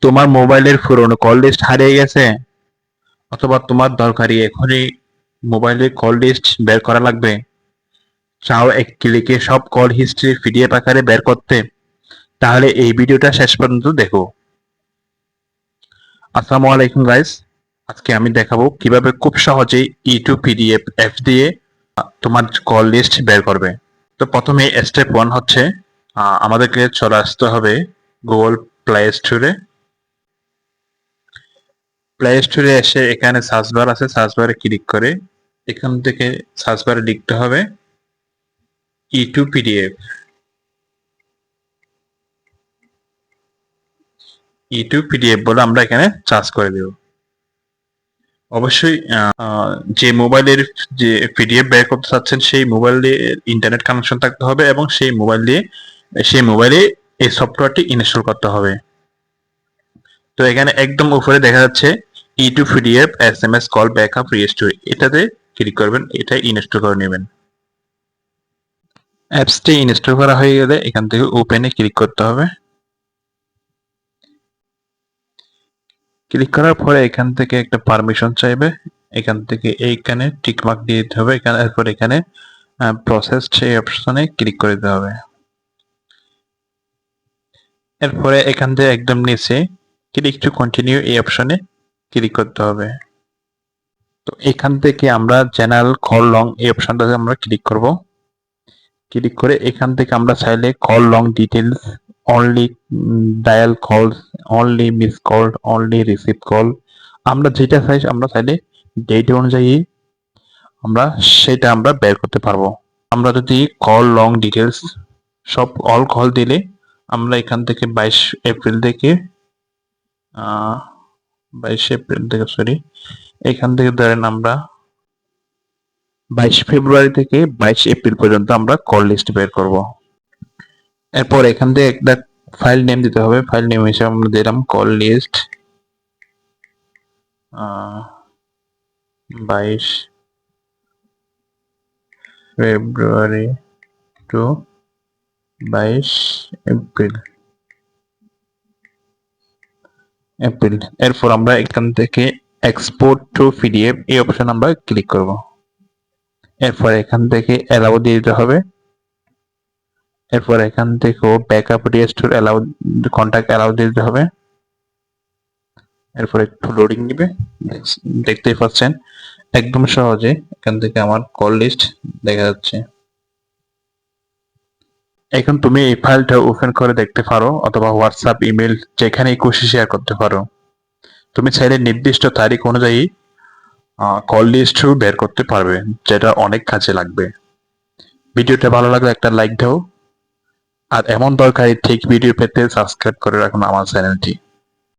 তোমার মোবাইলের পুরনো কল লিস্ট হারিয়ে গেছে, অথবা তোমার দরকারি এখনই মোবাইলে কল লিস্ট বের করা লাগবে, চাও এক ক্লিকে সব কল হিস্ট্রি পিডিএফ আকারে বের করতে, তাহলে এই ভিডিওটা শেষ পর্যন্ত দেখো। আসসালামু আলাইকুম গাইস, আজকে আমি দেখাবো কিভাবে খুব সহজেই ইউটিউব পিডিএফ অ্যাপ দিয়ে তোমার কল লিস্ট বের করবে। তো প্রথমে স্টেপ 1 হচ্ছে আমাদেরকে চলে আসতে হবে গুগল প্লে স্টোরে। প্লে স্টোরে এসে এখানে সার্চ বার আছে, সার্চ বারে ক্লিক করে এখান থেকে সার্চ বারে লিখতে হবে ইউটিউব পিডিএফ। ইউটিউব পিডিএফ বলে আমরা এখানে সার্চ করে দেব। অবশ্যই যে মোবাইলের যে পিডিএফ বের করতে চাচ্ছেন সেই মোবাইলে ইন্টারনেট কানেকশন থাকতে হবে এবং সেই মোবাইলে এই সফটওয়্যারটি ইনস্টল করতে হবে। তো এখানে একদম উপরে দেখা যাচ্ছে YouTube PDF SMS call backup restore, এটাতে ক্লিক করবেন, এটা ইনস্টল করে নেবেন। অ্যাপসটি ইনস্টল করা হয়ে গেলে এখান থেকে ওপেনে ক্লিক করতে হবে। ক্লিক করার পরে এখান থেকে একটা পারমিশন চাইবে, এখান থেকে এইখানে টিকমার্ক দিয়ে দিতে হবে। এরপর এখানে প্রসেস সেই অপশনে ক্লিক করে দিতে হবে। এরপরে এখান থেকে একদম নিচে ক্লিক টু কন্টিনিউ এই অপশনে ক্লিক করতে হবে। তো এখান থেকে আমরা জেনারেল কল লং এই অপশনটাতে আমরা ক্লিক করব। ক্লিক করে এখান থেকে আমরা চাইলে call log details, only dial calls, only miss call, only receive call, আমরা যেটা চাই আমরা চাইলে ডেট অনুযায়ী আমরা সেটা আমরা বের করতে পারবো। আমরা যদি কল লং ডিটেলস সব অল কল দিলে আমরা এখান থেকে 22 এপ্রিল থেকে এখান থেকে ধরেন আমরা 22 ফেব্রুয়ারি থেকে 22 এপ্রিল পর্যন্ত আমরা কল লিস্ট বের করব। এরপর এখান থেকে একটা ফাইল নেম দিতে হবে। ফাইল নেম হিসেবে আমরা দিলাম কল লিস্ট 22 ফেব্রুয়ারি টু 22 এপ্রিল। এরপর আমরা এখান থেকে এক্সপোর্ট টু পিডিএফ এই অপশন আমরা ক্লিক করব। এরপর এখান থেকে অ্যালাউ দিয়ে দিতে হবে। এরপর এখান থেকেও backup restore allow, contact allow দিয়ে দিতে হবে। এরপর একটু লোডিং দিবে, দেখতেই পাচ্ছেন একদম সহজে এখান থেকে আমার কল লিস্ট দেখা যাচ্ছে। এখন তুমি এই ফাইলটা ওপেন করে দেখতে পারো অথবা হোয়াটসঅ্যাপ, ইমেল যেখানেই খুশি শেয়ার করতে পারো। তুমি চাইলে নির্দিষ্ট তারিখ অনুযায়ী কল লিস্টও বের করতে পারবে, যেটা অনেক কাজে লাগবে। ভিডিওটা ভালো লাগলে একটা লাইক দাও, আর এমন দরকারি ঠিক ভিডিও পেতে সাবস্ক্রাইব করে রাখুন আমার চ্যানেলটি।